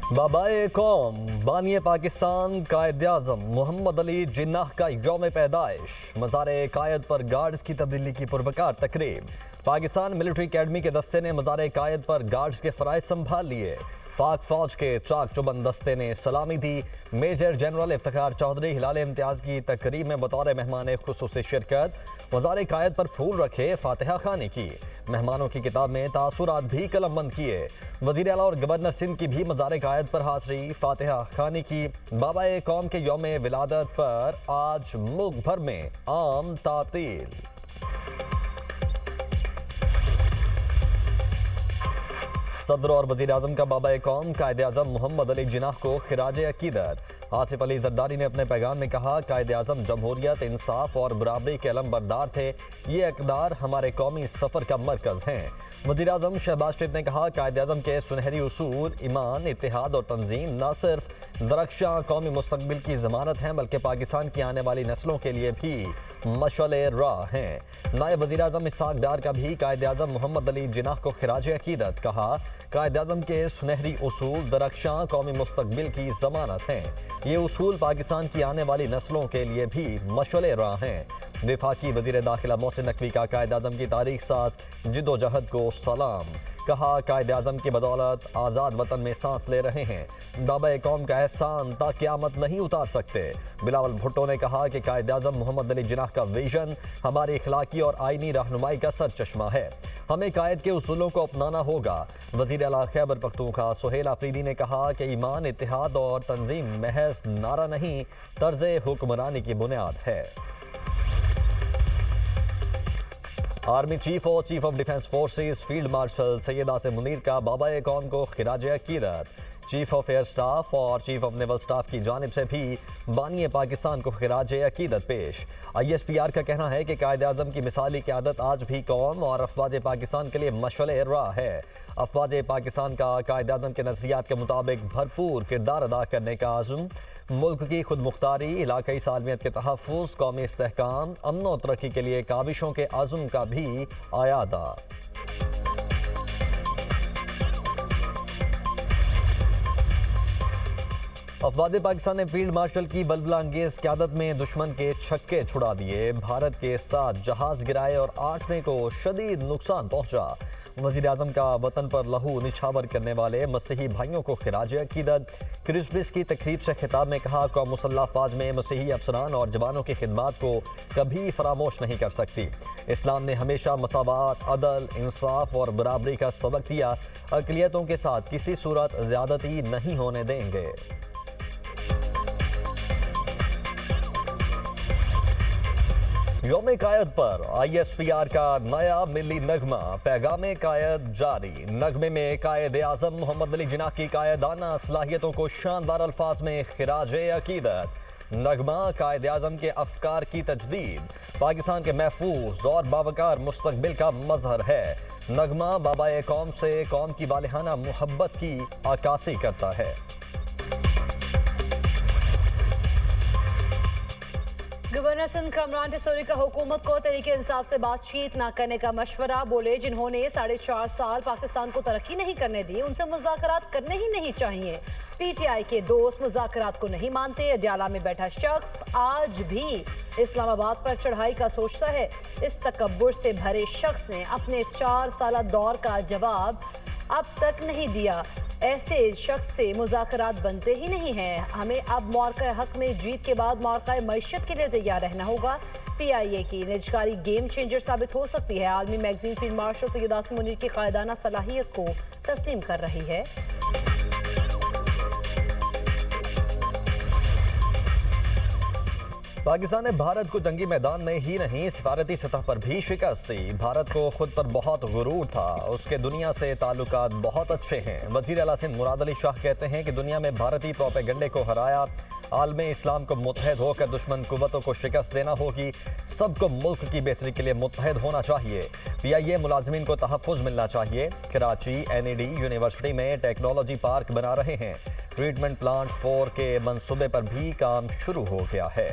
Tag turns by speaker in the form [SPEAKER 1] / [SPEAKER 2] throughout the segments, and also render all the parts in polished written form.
[SPEAKER 1] बाबाए कौम बानिए पाकिस्तान कायद-ए-आज़म मोहम्मद अली जिन्नाह का यौम पैदाइश। मज़ार कायद पर गार्ड्स की तब्दीली की पुरवकार तकरीब। पाकिस्तान मिलिट्री अकेडमी के दस्ते ने मज़ार कायद पर गार्ड्स के फ़राइज़ संभाल लिए। पाक फौज के चाक चुबंद दस्ते ने सलामी दी। मेजर जनरल इफ्तिखार चौधरी हिलाल इम्तियाज़ की तकरीब में बतौर मेहमान खुसूसी शिरकत। मज़ार कायद पर फूल रखे, फातिहा खानी की। मेहमानों की किताब में तासुरात भी कलमबंद किए। वज़ीर आला और गवर्नर सिंध की भी मज़ार कायद पर हाज़री, फातिहा खानी की। बाबाए कौम के यौम विलादत पर आज मुल्क भर में आम तातील। सदर और वज़ीर आज़म का बाबाए कौम कायद-ए-आज़म मोहम्मद अली जिन्नाह को खिराज अकीदत। आसिफ अली जरदारी ने अपने पैगाम में कहा, कायद-ए-आज़म जमहूरियत, इंसाफ और बराबरी के अलमबरदार थे। ये इक़दार हमारे कौमी सफ़र का मरकज़ हैं। वज़ीर आज़म शहबाज शरीफ ने कहा, कायद-ए-आज़म के सुनहरी उसूल ईमान, इत्तेहाद और तंजीम न सिर्फ दरख्शां कौमी मुस्तक़बिल की ज़मानत हैं बल्कि पाकिस्तान की आने वाली नस्लों के लिए भी मशअले राह हैं। नायब वज़ीर आज़म इसहाक़ डार का भी कायद-ए-आज़म मोहम्मद अली जिन्नाह को खिराज अकीदत। कहा, कायद-ए-आज़म के सुनहरी उसूल दरख्शां कौमी मुस्तक़बिल की ज़मानत हैं। ये उसूल पाकिस्तान की आने वाली नस्लों के लिए भी मशअले राह हैं। वफाकी वज़ीर दाखिला मोहसिन नकवी का कायद-ए-आज़म की तारीख साज जिद्दोजहद को सलाम। कहा, कायद-ए-आज़म की बदौलत आज़ाद वतन में सांस ले रहे हैं। बाबाए कौम का एहसान ता क़यामत नहीं उतार सकते। बिलावल भुट्टो ने कहा कि कायद-ए-आज़म मोहम्मद अली जिन्नाह का विजन हमारी इखलाकी और आईनी रहनुमाई का सरचश्मा है। हमें कायद के उसूलों को अपनाना होगा। वज़ीर आला खैबर पख्तूनख्वा सुहेल आफरीदी ने कहा कि ईमान, इत्तेहाद और तंजीम महज नारा नहीं, तर्ज़े हुक्मरानी की बुनियाद है। आर्मी चीफ और chief of defence forces field marshal Syed Asim Munir का बाबाए कौम को खिराज अकीदत। चीफ ऑफ एयर स्टाफ और चीफ ऑफ नेवल स्टाफ की जानिब से भी बानिए पाकिस्तान को खिराज अकीदत पेश। ISPR का कहना है कि कायद-ए-आज़म की मिसाली क़यादत आज भी कौम और अफवाज पाकिस्तान के लिए मशअले राह है। अफवाज पाकिस्तान का कायद-ए-आज़म के नज़रियात के मुताबिक भरपूर किरदार अदा करने का आज़म, मुल्क की खुद मुख्तारी, इलाकाई सालमियत के तहफ़्फ़ुज़, कौमी इस्तेहकाम, अमन और तरक्की के लिए काविशों के आज़म का भी आयादा। अफवाज पाकिस्तान ने फील्ड मार्शल की बलबला अंगेज क़यादत में दुश्मन के छक्के छुड़ा दिए। भारत के 7 जहाज गिराए और 8वें को शदीद नुकसान पहुंचा। वज़ीर आज़म का वतन पर लहू निछावर करने वाले मसीही भाइयों को खिराज अकीदत। क्रिसमस की तकरीब से खिताब में कहा, कौम मुसल्लह फ़ौज में मसीही अफसरान और जवानों की खिदमत को कभी फरामोश नहीं कर सकती। इस्लाम ने हमेशा मसावात, अदल, इंसाफ और बराबरी का सबक दिया। अक़लियतों के साथ किसी सूरत ज़्यादती नहीं होने देंगे। यौम कायद पर ISPR का नया मिली नगमा, पैगामे कायद जारी। नगमे में कायद-ए-आज़म मोहम्मद अली जिन्नाह की कायदाना सलाहियतों को शानदार अल्फाज में खिराज अकीदत। नगमा कायद-ए-आज़म के अफकार की तजदीद, पाकिस्तान के महफूज और बावकार मुस्तकबिल का मजहर है। नगमा बाबाए कौम से कौम की वालिहाना मोहब्बत की अक्कासी करता है।
[SPEAKER 2] गवर्नर सिंध कमरान टिसोरी का हुकूमत को तरीके इंसाफ से बातचीत न करने का मशवरा। बोले, जिन्होंने 4.5 साल पाकिस्तान को तरक्की नहीं करने दी, उनसे मुज़ाकरात करने ही नहीं चाहिए। PTI के दोस्त मुज़ाकरात को नहीं मानते। अडयाला में बैठा शख्स आज भी इस्लामाबाद पर चढ़ाई का सोचता है। इस तकब्बुर से भरे शख्स ने अपने 4 साल दौर का जवाब अब तक नहीं दिया। ऐसे शख्स से मुज़ाकरात बनते ही नहीं हैं। हमें अब मौक़े हक में जीत के बाद मौक़े मईशत के लिए तैयार रहना होगा। PIA की निजकारी गेम चेंजर साबित हो सकती है। आलमी magazine field marshal Syed Asim Munir की कायदाना सलाहियत को तस्लीम कर रही है।
[SPEAKER 1] पाकिस्तान ने भारत को जंगी मैदान में ही नहीं, सिफारती सतह पर भी शिकस्त दी। भारत को खुद पर बहुत गुरूर था, उसके दुनिया से ताल्लुकात बहुत अच्छे हैं। वज़ीर आला सिंध मुराद अली शाह कहते हैं कि दुनिया में भारतीय प्रोपेगेंडे को हराया। आलम इस्लाम को मुत्तहद होकर दुश्मन कुव्वतों को शिकस्त देना होगी। सबको मुल्क की बेहतरी के लिए मुत्तहद होना चाहिए। PIA मुलाजमीन को तहफ़्फ़ुज़ मिलना चाहिए। कराची NED यूनिवर्सिटी में टेक्नोलॉजी पार्क बना रहे हैं। ट्रीटमेंट प्लांट 4 के मंसूबे पर भी काम शुरू हो गया है।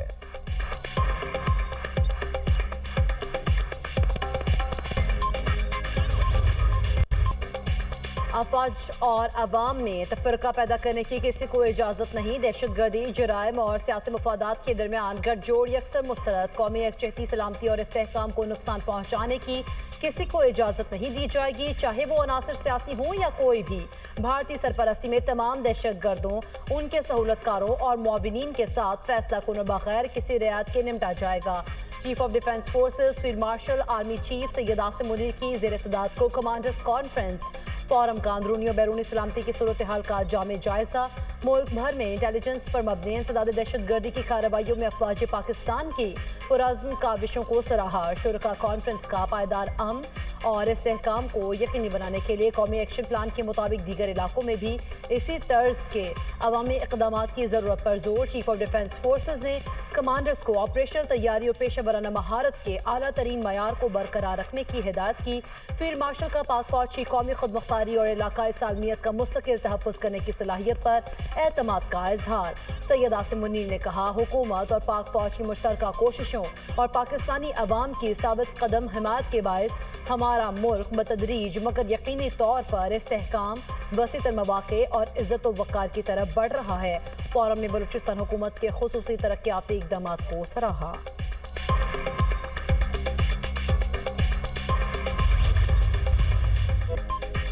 [SPEAKER 2] अफवाज और अवाम में तफरका पैदा करने की किसी को इजाज़त नहीं। दहशतगर्दी, जराइम और सियासी मफादात के दरमियान गठजोड़ यकसर मुस्तरद। कौमी यकजहती, सलामती और इस्तेहकाम को नुकसान पहुँचाने की किसी को इजाज़त नहीं दी जाएगी, चाहे वो अनासर सियासी हों या कोई भी। भारतीय सरपरस्ती में तमाम दहशतगर्दों, उनके सहूलतकारों और मुआविनीन के साथ फैसला कुन बगैर किसी रियायत के निपटा जाएगा। Chief of defence forces field marshal army chief Syed Asim Munir की ज़ेर सदारत को कमांडर्स कॉन्फ्रेंस फोरम का अंदरूनी और बैरूनी सलामती की सूरत हाल का जामे जायजा। मुल्क भर में इंटेलिजेंस पर मबनी इंसदाद दहशतगर्दी की कार्रवाइयों में अफवाज पाकिस्तान की पुरअज़्म काविशों को सराहा। शुरका कॉन्फ्रेंस का पायदार अमन और इस्तेहकाम को यकीनी बनाने के लिए कौमी एक्शन प्लान के मुताबिक दीगर इलाकों में भी इसी तर्ज के अवामी इक़दाम की ज़रूरत पर जोर। चीफ ऑफ डिफेंस फोर्सेस ने कमांडर्स को ऑपरेशनल तैयारी और पेशा वराना महारत के आला तरीन मयार को बरकरार रखने की हिदायत की। फील्ड मार्शल का पाक फौज की कौमी खुदमुख्तारी और इलाकाई सालमियत का मुस्तकिल तहफ़्फ़ुज़ करने की सलाहियत पर एतमाद का इजहार। सैयद आसिम मुनीर ने कहा, हुकूमत और पाक फौज की मुश्तरका कोशिशों और पाकिस्तानी अवाम की साबित कदम हिमायत के बायस हमारा मुल्क बतदरीज मगर यकीनी तौर पर इस्तेहकाम, वसीतर मौक़े और इज़्ज़त व वक़ार की तरफ बढ़ रहा है। फोरम ने बलूचिस्तान हुकूमत के खुसूसी तरक्याती इक़दामात को सराहा।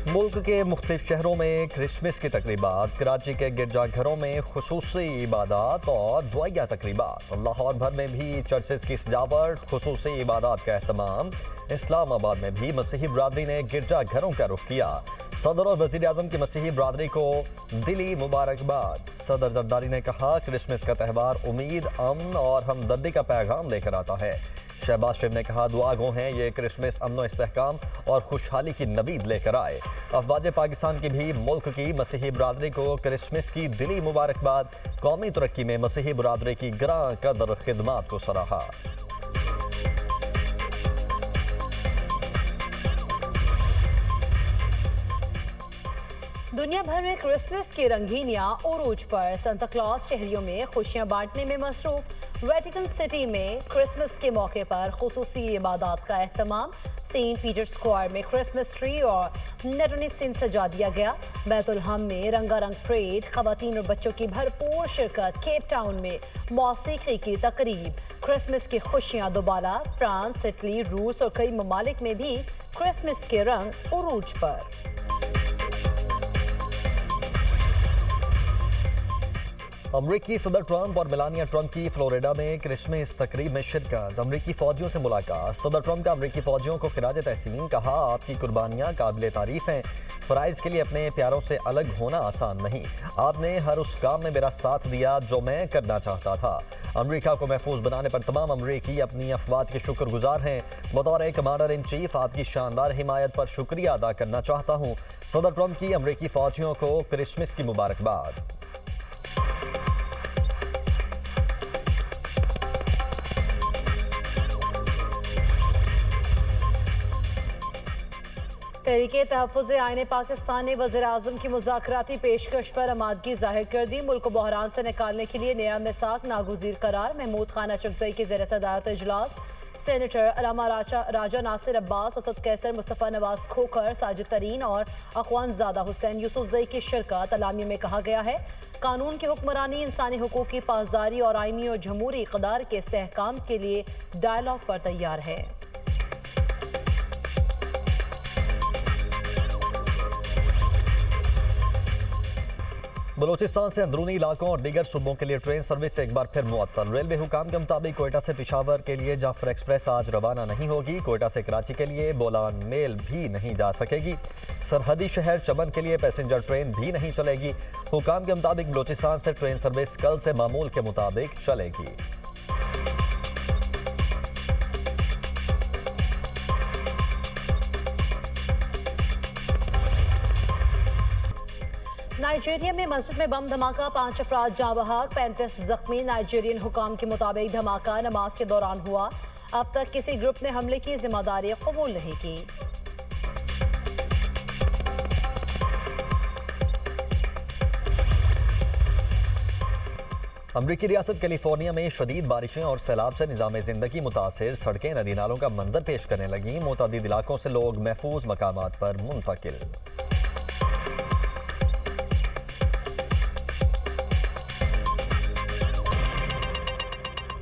[SPEAKER 1] मुल्क के मुख्तलिफ शहरों में क्रिसमस की तकरीबात, कराची के गिरजाघरों में खुसूसी इबादत और दुआया तकरीबात, लाहौर भर में भी चर्चेस की सजावट, खुसूसी इबादत का एहतमाम। इस्लामाबाद में भी मसीही बरादरी ने गिरजाघरों का रुख किया। सदर और वज़ीर आज़म की मसीही बरादरी को दिली मुबारकबाद। सदर जरदारी ने कहा, क्रिसमस का त्यौहार उम्मीद, अमन और हमदर्दी का पैगाम लेकर आता है। शहबाज शरीफ ने कहा, दुआ गो हैं ये क्रिसमस अमन व इस्तेहकाम और खुशहाली की नवीद लेकर आए। अफवाज पाकिस्तान की भी मुल्क की मसीही बरादरी को क्रिसमस की दिली मुबारकबाद। कौमी तरक्की में मसीही बरादरी की ग्रां कदर खिदमात को सराहा।
[SPEAKER 2] दुनिया भर में क्रिसमस की रंगीनियां उरूज पर। सांता क्लॉज शहरियों में खुशियां बांटने में मसरूफ। वेटिकन सिटी में क्रिसमस के मौके पर खुसूसी इबादत का एहतमाम। सेंट पीटर स्क्वायर में क्रिसमस ट्री और नेटोनी सीन सजा दिया गया। बैतुलहम में रंगारंग परेड, खवातीन और बच्चों की भरपूर शिरकत। केप टाउन में मौसीकी की तकरीब। क्रिसमस की खुशियां दोबारा। फ्रांस, इटली, रूस और कई ममालिक में भी क्रिसमस के रंग उरूज पर।
[SPEAKER 1] अमरीकी सदर ट्रंप और मेलानिया ट्रंप की फ्लोरिडा में क्रिसमस तकरीब में शिरकत। अमरीकी फौजियों से मुलाकात। सदर ट्रंप का अमरीकी फौजियों को खिराज तहसीन। कहा, आपकी कुर्बानियां काबिल तारीफ हैं। फ़राइज़ के लिए अपने प्यारों से अलग होना आसान नहीं। आपने हर उस काम में मेरा साथ दिया जो मैं करना चाहता था। अमरीका को महफूज बनाने पर तमाम अमरीकी अपनी अफवाज के शुक्रगुजार हैं। बतौर कमांडर इन चीफ आपकी शानदार हिमायत पर शुक्रिया अदा करना चाहता हूँ। सदर ट्रंप की अमरीकी फौजियों को क्रिसमस की मुबारकबाद।
[SPEAKER 2] तहरीके तहफ़्फ़ुज़ आईन पाकिस्तान ने वज़ीर आज़म की मुज़ाकराती पेशकश पर आमादगी जाहिर कर दी। मुल्क को बहरान से निकालने के लिए नया मिसाक नागुज़ीर करार। महमूद खान अचकज़ई की ज़ेर सदारत इजलास। सेनेटर अलामा राजा नासिर अब्बास, असद कैसर, मुस्तफ़ा नवाज खोखर, साजिद तरीन और अख़वानज़ादा हुसैन यूसुफ़ज़ई की शिरकत। अलामिया में कहा गया है, कानून की हुक्मरानी, इंसानी हुकूक़ की पासदारी और आइनी और जमहूरी इक़दार के इस्तेहकाम के लिए डायलॉग पर तैयार है।
[SPEAKER 1] बलूचिस्तान से अंदरूनी इलाकों और दीगर सूबों के लिए ट्रेन सर्विस एक बार फिर मुअत्तल। रेलवे हुकाम के मुताबिक कोयटा से पेशावर के लिए जाफर एक्सप्रेस आज रवाना नहीं होगी। कोयटा से कराची के लिए बोलान मेल भी नहीं जा सकेगी। सरहदी शहर चमन के लिए पैसेंजर ट्रेन भी नहीं चलेगी। हुकाम के मुताबिक बलूचिस्तान से ट्रेन सर्विस कल से मामूल के मुताबिक चलेगी।
[SPEAKER 2] नाइजीरिया में मस्जिद में बम धमाका, 5 अफराद जाँ बहक, 35 जख्मी। नाइजीरियन हुकाम के मुताबिक धमाका नमाज के दौरान हुआ। अब तक किसी ग्रुप ने हमले की जिम्मेदारी कबूल नहीं की।
[SPEAKER 1] अमरीकी रियासत कैलिफोर्निया में शदीद बारिशें और सैलाब से निज़ाम ज़िंदगी मुतासिर। सड़कें नदी नालों का मंजर पेश करने लगीं। मुतअद्दिद इलाकों से लोग महफूज मकामात पर मुंतकिल।